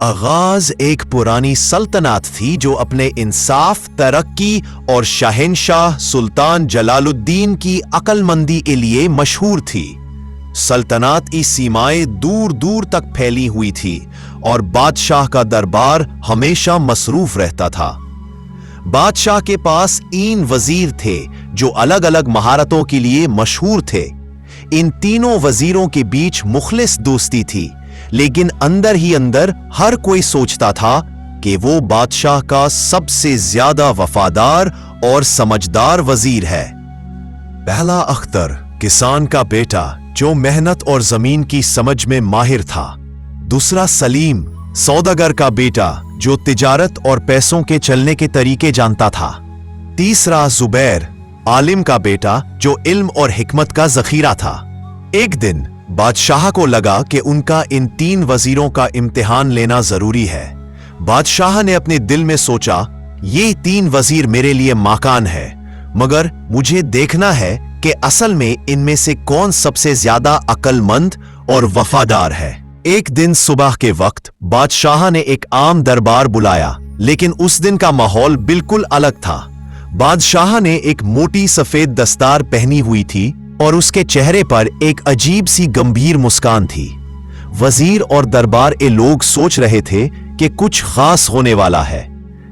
आगाज एक पुरानी सल्तनत थी जो अपने इंसाफ, तरक्की और शहंशाह सुल्तान जलालुद्दीन की अक्लमंदी के लिए मशहूर थी। सल्तनत की सीमाएं दूर दूर तक फैली हुई थी और बादशाह का दरबार हमेशा मसरूफ रहता था। बादशाह के पास 3 वजीर थे जो अलग अलग महारतों के लिए मशहूर थे। इन तीनों वजीरों के बीच मुखलिस दोस्ती थी, लेकिन अंदर ही अंदर हर कोई सोचता था कि वो बादशाह का सबसे ज्यादा वफादार और समझदार वजीर है। पहला अख्तर, किसान का बेटा जो मेहनत और जमीन की समझ में माहिर था। दूसरा सलीम, सौदागर का बेटा जो तिजारत और पैसों के चलने के तरीके जानता था। तीसरा जुबैर, आलिम का बेटा जो इल्म और हिकमत का जखीरा था। एक दिन बादशाह को लगा कि उनका इन 3 वजीरों का इम्तिहान लेना जरूरी है। बादशाह ने अपने दिल में सोचा, ये 3 वजीर मेरे लिए माकान है, मगर मुझे देखना है कि असल में इनमें से कौन सबसे ज्यादा अक्लमंद और वफादार है। एक दिन सुबह के वक्त बादशाह ने एक आम दरबार बुलाया, लेकिन उस दिन का माहौल बिल्कुल अलग था। बादशाह ने एक मोटी सफेद दस्तार पहनी हुई थी और उसके चेहरे पर एक अजीब सी गंभीर मुस्कान थी। वजीर और दरबार के लोग सोच रहे थे कि कुछ खास होने वाला है।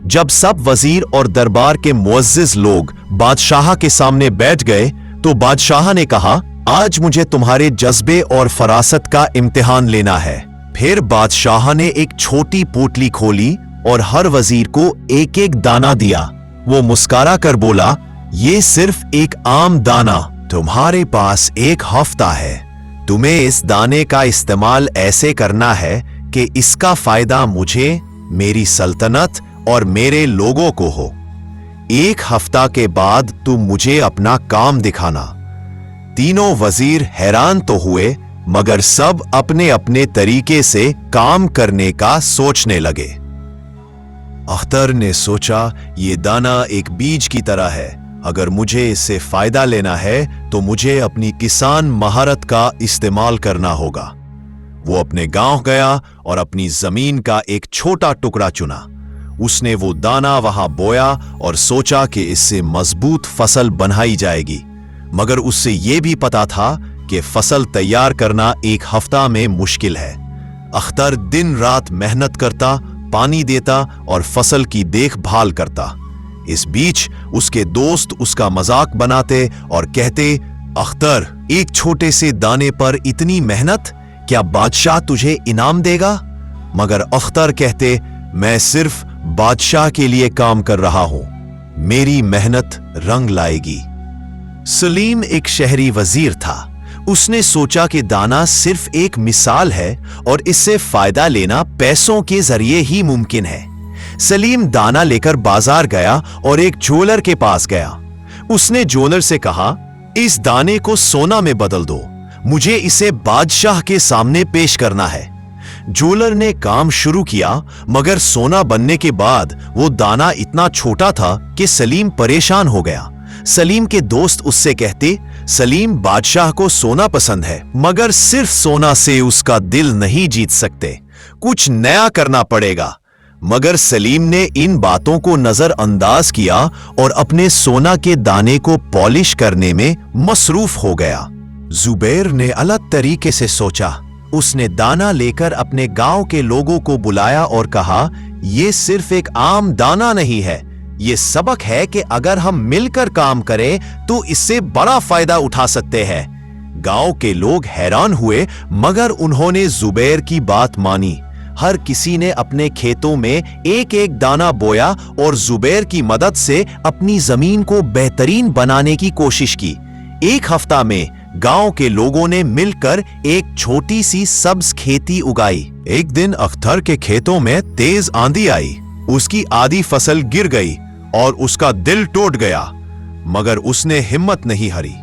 जब सब वजीर और दरबार के मुअज्जिज लोग बादशाह के सामने बैठ गए तो बादशाह ने कहा, आज मुझे तुम्हारे जज्बे और फरासत का इम्तिहान लेना है। फिर बादशाह ने एक छोटी पोटली खोली और हर वजीर को एक एक दाना दिया। वो मुस्कुरा कर बोला, ये सिर्फ एक आम दाना, तुम्हारे पास 1 हफ्ता है। तुम्हें इस दाने का इस्तेमाल ऐसे करना है कि इसका फायदा मुझे, मेरी सल्तनत और मेरे लोगों को हो। 1 हफ्ता के बाद तुम मुझे अपना काम दिखाना। तीनों वजीर हैरान तो हुए, मगर सब अपने अपने तरीके से काम करने का सोचने लगे। अख्तर ने सोचा, ये दाना एक बीज की तरह है, अगर मुझे इससे फायदा लेना है तो मुझे अपनी किसान महारत का इस्तेमाल करना होगा। वो अपने गांव गया और अपनी जमीन का एक छोटा टुकड़ा चुना। उसने वो दाना वहां बोया और सोचा कि इससे मजबूत फसल बनाई जाएगी, मगर उससे यह भी पता था कि फसल तैयार करना 1 हफ्ता में मुश्किल है। अख्तर दिन रात मेहनत करता, पानी देता और फसल की देखभाल करता। इस बीच उसके दोस्त उसका मजाक बनाते और कहते, अख्तर, एक छोटे से दाने पर इतनी मेहनत, क्या बादशाह तुझे इनाम देगा? मगर अख्तर कहते, मैं सिर्फ बादशाह के लिए काम कर रहा हूं, मेरी मेहनत रंग लाएगी। सलीम एक शहरी वजीर था। उसने सोचा कि दाना सिर्फ एक मिसाल है और इससे फायदा लेना पैसों के जरिए ही मुमकिन है। सलीम दाना लेकर बाजार गया और एक ज्वेलर के पास गया। उसने ज्वेलर से कहा, इस दाने को सोना में बदल दो, मुझे इसे बादशाह के सामने पेश करना है। ज्वेलर ने काम शुरू किया, मगर सोना बनने के बाद वो दाना इतना छोटा था कि सलीम परेशान हो गया। सलीम के दोस्त उससे कहते, सलीम, बादशाह को सोना पसंद है, मगर सिर्फ सोना से उसका दिल नहीं जीत सकते, कुछ नया करना पड़ेगा। मगर सलीम ने इन बातों को नजरअंदाज किया और अपने सोना के दाने को पॉलिश करने में मसरूफ हो गया। जुबैर ने अलग तरीके से सोचा। उसने दाना लेकर अपने गांव के लोगों को बुलाया और कहा, यह सिर्फ एक आम दाना नहीं है, ये सबक है कि अगर हम मिलकर काम करें तो इससे बड़ा फायदा उठा सकते हैं। गांव के लोग हैरान हुए, मगर उन्होंने जुबैर की बात मानी। हर किसी ने अपने खेतों में एक एक दाना बोया और जुबैर की मदद से अपनी जमीन को बेहतरीन बनाने की कोशिश की। 1 हफ्ता में गांव के लोगों ने मिलकर एक छोटी सी सब्ज खेती उगाई। एक दिन अख्तर के खेतों में तेज आंधी आई। उसकी आधी फसल गिर गई और उसका दिल टूट गया, मगर उसने हिम्मत नहीं हारी।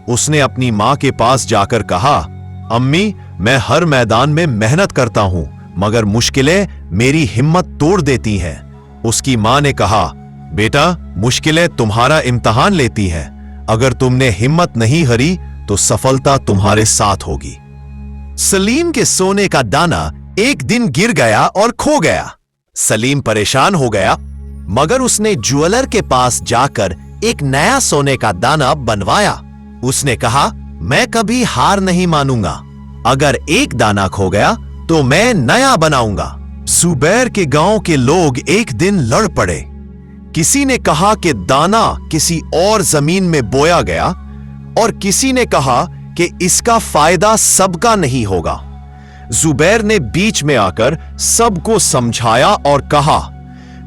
उसने अपनी मां के पास जाकर कहा, अम्मी, मैं हर मैदान में मेहनत करता हूं, मगर मुश्किलें मेरी हिम्मत तोड़ देती हैं। उसकी मां ने कहा, बेटा, मुश्किलें तुम्हारा इम्तिहान लेती हैं, अगर तुमने हिम्मत नहीं हारी तो सफलता तुम्हारे साथ होगी। सलीम के सोने का दाना एक दिन गिर गया और खो गया। सलीम परेशान हो गया, मगर उसने ज्वेलर के पास जाकर एक नया सोने का दाना बनवाया। उसने कहा, मैं कभी हार नहीं मानूंगा। अगर एक दाना खो गया तो मैं नया बनाऊंगा। जुबैर के गांव के लोग एक दिन लड़ पड़े। किसी ने कहा कि दाना किसी और जमीन में बोया गया और किसी ने कहा कि इसका फायदा सबका नहीं होगा। जुबैर ने बीच में आकर सबको समझाया और कहा,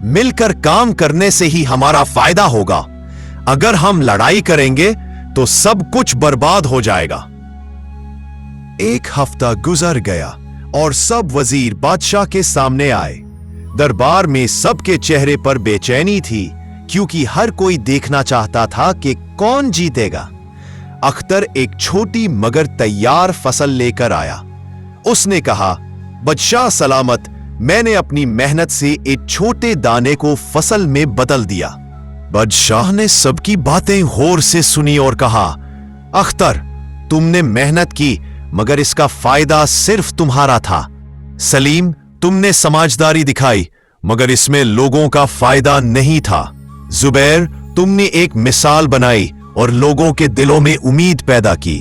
मिलकर काम करने से ही हमारा फायदा होगा। अगर हम लड़ाई करेंगे तो सब कुछ बर्बाद हो जाएगा। एक हफ्ता गुजर गया और सब वजीर बादशाह के सामने आए। दरबार में सबके चेहरे पर बेचैनी थी, क्योंकि हर कोई देखना चाहता था कि कौन जीतेगा। अख्तर एक छोटी मगर तैयार फसल लेकर आया। उसने कहा, बादशाह सलामत, मैंने अपनी मेहनत से एक छोटे दाने को फसल में बदल दिया। बादशाह ने सबकी बातें गौर से सुनी और कहा, अख्तर, तुमने मेहनत की मगर इसका फायदा सिर्फ तुम्हारा था। सलीम, तुमने समझदारी दिखाई मगर इसमें लोगों का फायदा नहीं था। जुबैर, तुमने एक मिसाल बनाई और लोगों के दिलों में उम्मीद पैदा की।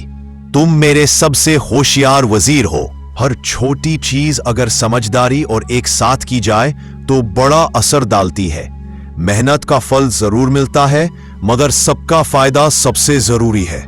तुम मेरे सबसे होशियार वजीर हो। हर छोटी चीज अगर समझदारी और एक साथ की जाए तो बड़ा असर डालती है। मेहनत का फल जरूर मिलता है, मगर सबका फायदा सबसे जरूरी है।